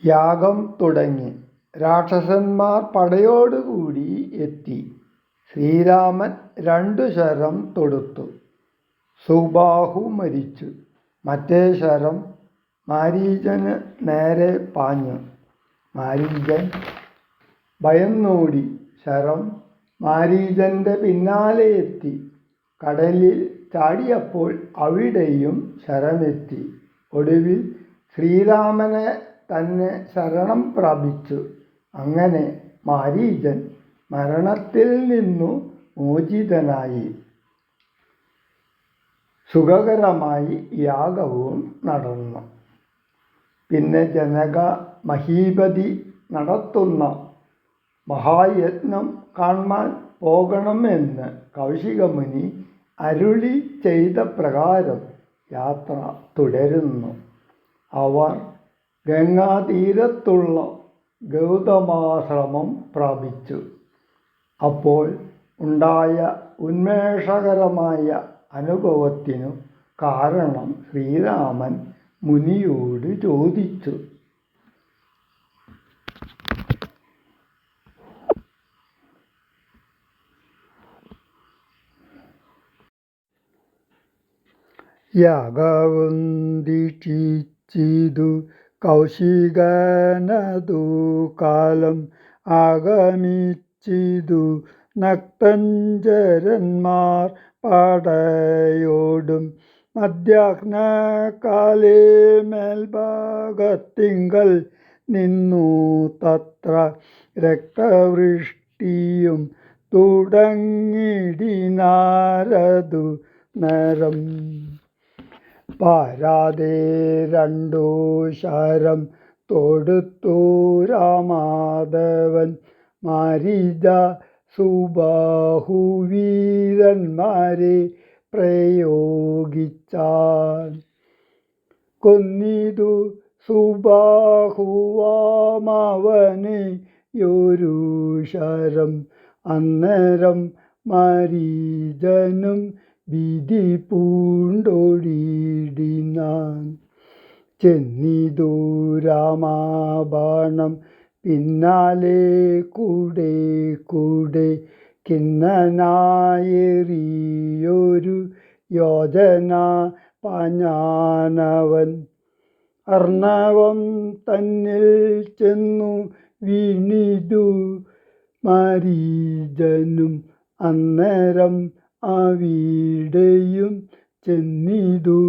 യാഗം തുടങ്ങി. രാക്ഷസന്മാർ പടയോടുകൂടി എത്തി. ശ്രീരാമൻ 2 ശരം തൊടുത്തു. സുബാഹു മരിച്ചു. മറ്റേ ശരം മാരീചന് നേരെ പാഞ്ഞു. മാരീചൻ ഭയന്നോടി. ശരം മാരീചന്റെ പിന്നാലെ എത്തി. കടലിൽ ചാടിയപ്പോൾ അവിടെയും ശരമെത്തി. ഒടുവിൽ ശ്രീരാമനെ തന്നെ ശരണം പ്രാപിച്ചു. അങ്ങനെ മാരീചൻ മരണത്തിൽ നിന്നു മോചിതനായി. സുഖകരമായി യാഗവും നടന്നു. പിന്നെ ജനക മഹീപതി നടത്തുന്ന മഹായജ്ഞം കാണാൻ പോകണമെന്ന് കൗശികമുനി അരുളി ചെയ്ത പ്രകാരം യാത്ര തുടരുന്നു. അവർ ഗംഗാതീരത്തുള്ള ഗൗതമാശ്രമം പ്രാപിച്ചു. അപ്പോൾ ഉണ്ടായ ഉന്മേഷകരമായ അനുഭവത്തിനു കാരണം ശ്രീരാമൻ മുനിയോട് ചോദിച്ചു. യാഗവും ദീക്ഷിച്ചിതു കൗശികനതു കാലം ആഗമിച്ചിതു നക്തഞ്ചരന്മാർ പടയോടും. മധ്യാഹ്നകാലേ മേൽഭാഗത്തിങ്കൽ നിന്നു തത്ര രക്തവൃഷ്ടിയും തുടങ്ങിടിനാരതു നേരം. പാരാതെ 2 ശരം തൊടുത്തു രാമാദേവൻ. മാരീച സുബാഹു വീരന്മാരെ പ്രയോഗിച്ചാൻ. കൊന്നിതു സുബാഹുവാമവനെ 1 ശരം. അന്നേരം മാരീചനും ഭീതി പൂണ്ടോടിയിടിനാൻ. ചെന്നിതു രാമബാണം പിന്നാലെ കൂടെ കൂടെ. കിന്നനായേറിയൊരു യോജന പാഞ്ഞാനവൻ. അർണവം തന്നിൽ ചെന്നു വീണിതു മാരീചനും. അന്നേരം അവിടെയും ചെന്നിതു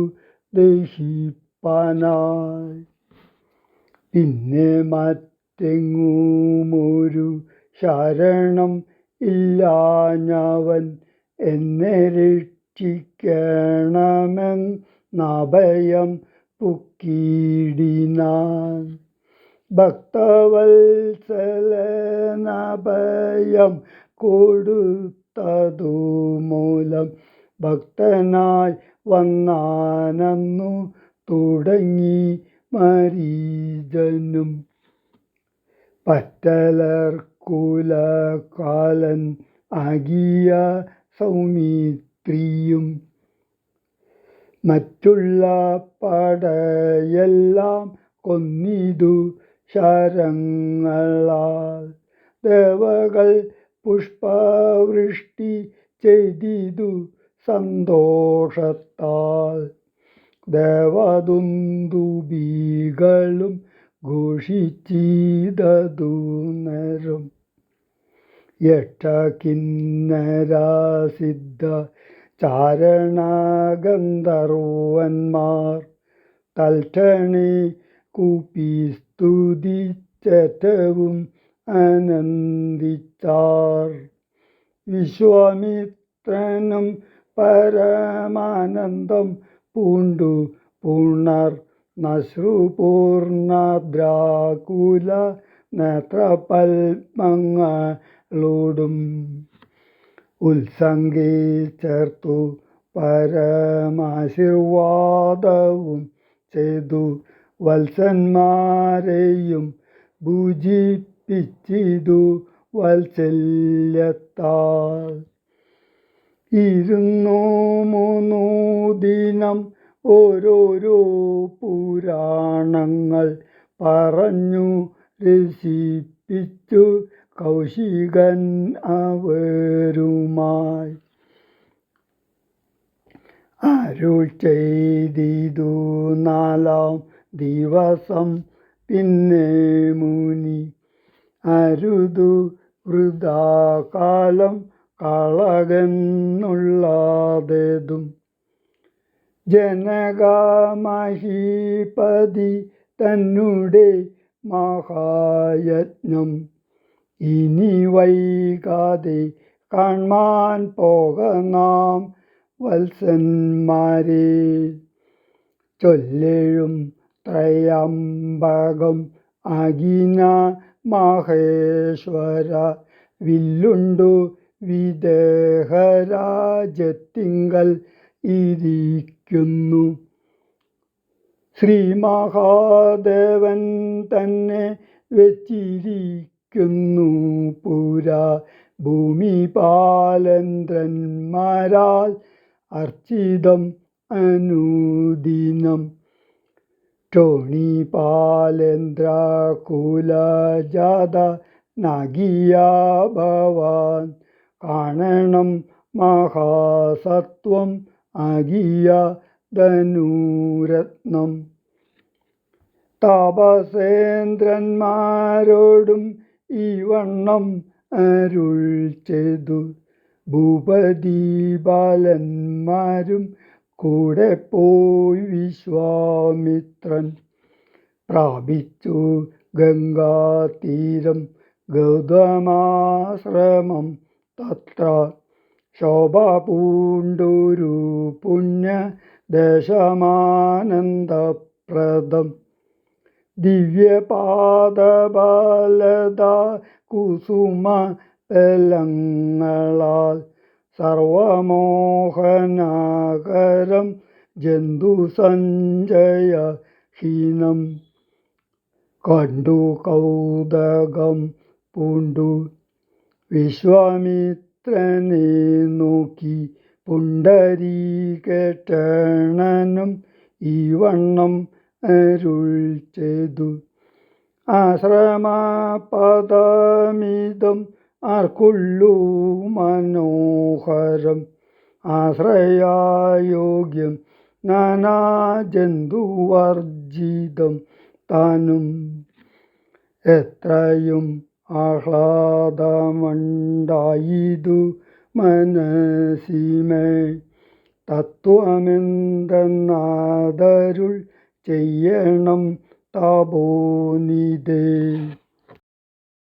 ദഹിപ്പാനായി. പിന്നെ മറ്റെങ്ങുമൊരു ശരണം ഇല്ലാഞ്ഞവൻ എന്നെ രക്ഷിക്കണമെന്നഭയം പൊക്കിടിനാൻ. ഭക്തവത്സലനഭയം കൊടുത്തതു മൂലം ഭക്തനായി വന്നാനന്നു തുടങ്ങി മാരീചനും. പറ്റലർക്കുലകാലൻ ആകിയ സൗമിത്രിയും മറ്റുള്ള പടയെല്ലാം കൊന്നിതു ശരങ്ങളാൽ. ദേവകൾ പുഷ്പവൃഷ്ടി ചെയ്തിതു സന്തോഷത്താൽ. ദേവദുന്ദുഭികളും ഘോഷിച്ചിതതു നേരം. യക്ഷകിന്നരസിദ്ധ ചാരണഗന്ധർവന്മാർ തൽക്ഷണേ കൂപ്പി സ്തുതിച്ചേറ്റവും ആനന്ദിച്ചാർ. വിശ്വാമിത്രനും പരമാനന്ദം പൂണ്ടു പുണർ നശ്രുപൂർണദ്രാകുല നേത്രപത്മങ്ങളോടും ഉത്സംഗേ ചേർത്തു പരമാശീർവാദവും ചെയ്തു. വത്സന്മാരെയും ഭുജിപ്പിച്ചിതു വാത്സല്യത്താൽ. 2-3 ദിനം ഓരോരോ പുരാണങ്ങൾ പറഞ്ഞു രസിപ്പിച്ചു കൗശികൻ അവരുമായി. അരുൾ ചെയ്തിതു 4-ാം ദിവസം പിന്നെ മുനി, അരുതു വൃഥാകാലം കളകെന്നുള്ളതെതും. ജനകമഹീപതി തന്നുടെ മഹായജ്ഞം ഇനി വൈകാതെ കാൺമാൻ പോക നാം വത്സന്മാരെ. ചൊല്ലേഴും ത്രയംബകം അകിന മഹേശ്വര, വില്ലുണ്ടു വിദേഹരാജത്തിങ്കൽ ഇരിക്കുന്നു. ശ്രീ മഹാദേവൻ തന്നെ വെച്ചിരിക്കുന്നു പുരാ ഭൂമിപാലേന്ദ്രന്മാരാൽ അർച്ചിതം അനുദിനം. ക്ഷോണിപാലേന്ദ്ര കുലജാത നാഗിയ ഭവാൻ, കാണണം മഹാസത്വം ആകിയ ധനുരത്നം. താപസേന്ദ്രന്മാരോടും ഈ വണ്ണം അരുൾ ചെയ്തു. ഭൂപതി ബാലന്മാരും കൂടെ പോയി വിശ്വാമിത്രൻ. പ്രാപിച്ചു ഗംഗാതീരം ഗൗതമാശ്രമം. തത്ര ശോഭ പൂണ്ടൊരു പുണ്യദേശമാനന്ദപ്രദം. ദിവ്യപാദബലദാ കുസുമ ഫലങ്ങളാൽ സർവമോഹനാകരം ജന്തുസഞ്ചയഹീനം. കണ്ടു കൗതുകം പൂണ്ടു വിശ്വാമിത്രനെ നോക്കി പുണ്ഡരീകേട്ടണനും ഈ വണ്ണം അരുൾ ചെയ്തു. ആശ്രമപദമിതം ആർക്കുള്ളു മനോഹരം, ആശ്രയയോഗ്യം നാനാജന്തുവർജിതം താനും. എത്രയും ആഹ്ലാദമുണ്ടായിതു മനസ്സിമേ, തത്വമെന്തെന്നാദരുൾ ചെയ്യണം തപോനിധേ.